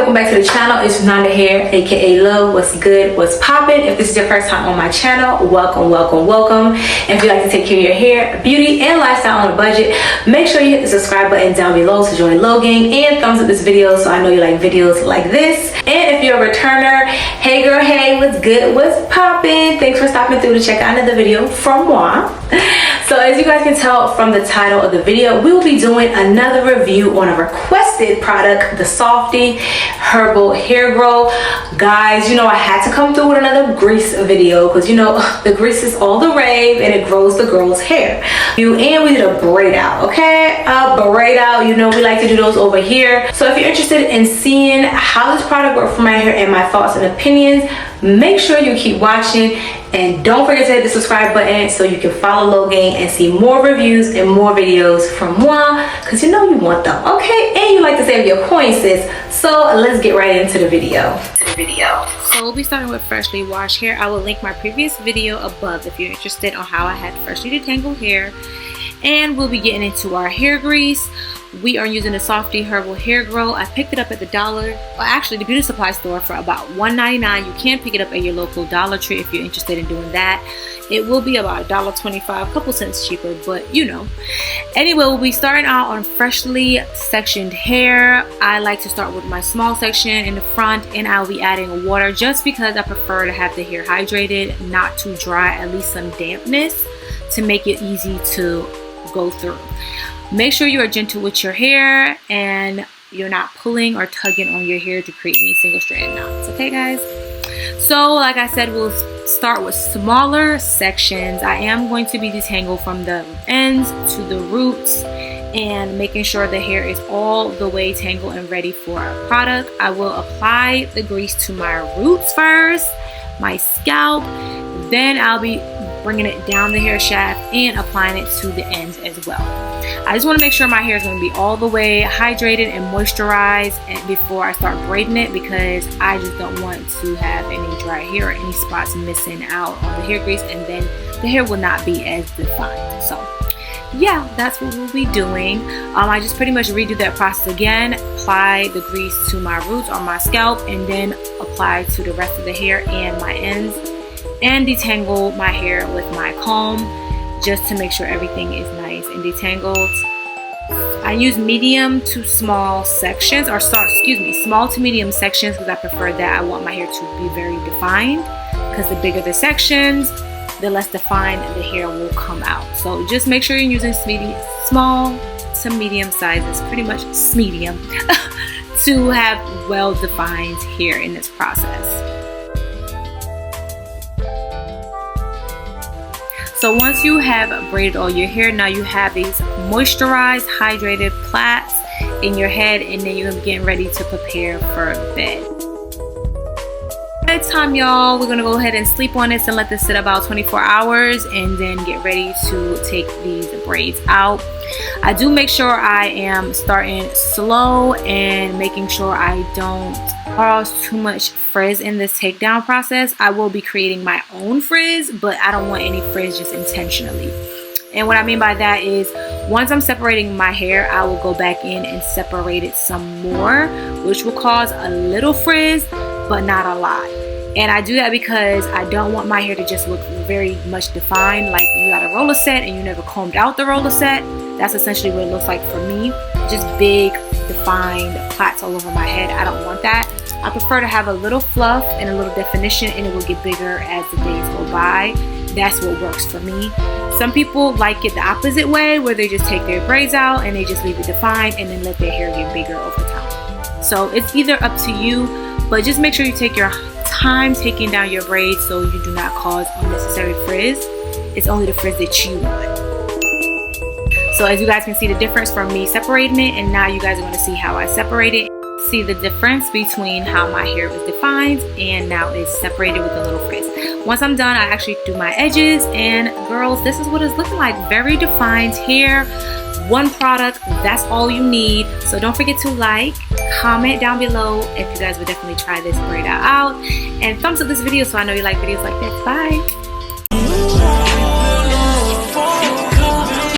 welcome back to the channel. It's Nanda here, aka Love. What's good, what's poppin'? If this is your first time on my channel, welcome. And if you like to take care of your hair, beauty, and lifestyle on a budget, make sure you hit the subscribe button down below to join Low Gang, and thumbs up this video so I know you like videos like this. And if you're a returner, hey girl, hey, what's good, what's poppin'? Thanks for stopping through to check out another video from moi. So as you guys can tell from the title of the video, we will be doing another review on a requested product, the Softee Herbal Hair Grow. Guys, you know I had to come through with another grease video because you know the grease is all the rave and it grows the girl's hair. And we did a braid out, okay? Braid out, you know we like to do those over here. So if you're interested in seeing how this product works for my hair and my thoughts and opinions, make sure you keep watching. And don't forget to hit the subscribe button so you can follow Low Gang and see more reviews and more videos from moi, because you know you want them, okay? And you like to save your coins, sis. So let's get right into the video. So we'll be starting with freshly washed hair. I will link my previous video above if you're interested on how I had freshly detangled hair. And we'll be getting into our hair grease. We are using the Softee Herbal Hair Grow. I picked it up at the the beauty supply store for about $1.99. You can pick it up at your local Dollar Tree if you're interested in doing that. It will be about $1.25, a couple cents cheaper, but you know. Anyway, we'll be starting out on freshly sectioned hair. I like to start with my small section in the front, and I'll be adding water just because I prefer to have the hair hydrated, not too dry, at least some dampness to make it easy to go through. Make sure you are gentle with your hair and you're not pulling or tugging on your hair to create any single strand knots, okay guys? So like I said, we'll start with smaller sections. I am going to be detangled from the ends to the roots and making sure the hair is all the way tangled and ready for our product. I will apply the grease to my roots first, my scalp, then I'll be bringing it down the hair shaft and applying it to the ends as well. I just want to make sure my hair is going to be all the way hydrated and moisturized before I start braiding it, because I just don't want to have any dry hair or any spots missing out on the hair grease, and then the hair will not be as defined. So yeah, that's what we'll be doing. I just pretty much redo that process again, apply the grease to my roots on my scalp, and then apply to the rest of the hair and my ends, and detangle my hair with my comb just to make sure everything is nice and detangled. I use medium to small sections, or small to medium sections, because I prefer that. I want my hair to be very defined, because the bigger the sections, the less defined the hair will come out. So just make sure you're using small to medium sizes, pretty much medium, to have well-defined hair in this process. So once you have braided all your hair, now you have these moisturized, hydrated plaits in your head, and then you're gonna be getting ready to prepare for bed. Bedtime, y'all. We're gonna go ahead and sleep on this and let this sit about 24 hours, and then get ready to take these braids out. I do make sure I am starting slow and making sure I don't cause too much frizz in this takedown process. I will be creating my own frizz, but I don't want any frizz just intentionally. And what I mean by that is, once I'm separating my hair, I will go back in and separate it some more, which will cause a little frizz, but not a lot. And I do that because I don't want my hair to just look very much defined, like you got a roller set and you never combed out the roller set. That's essentially what it looks like for me. Just big, defined plaits all over my head. I don't want that. I prefer to have a little fluff and a little definition, and it will get bigger as the days go by. That's what works for me. Some people like it the opposite way, where they just take their braids out and they just leave it defined and then let their hair get bigger over time. So it's either up to you, but just make sure you take your time taking down your braids so you do not cause unnecessary frizz. It's only the frizz that you want. So as you guys can see the difference from me separating it, and now you guys are going to see how I separate it. See the difference between how my hair was defined and now it's separated with a little frizz. Once I'm done, I actually do my edges, and girls, this is what it's looking like. Very defined hair. One product, that's all you need. So don't forget to like, comment down below if you guys would definitely try this braid out, and thumbs up this video so I know you like videos like this. Bye.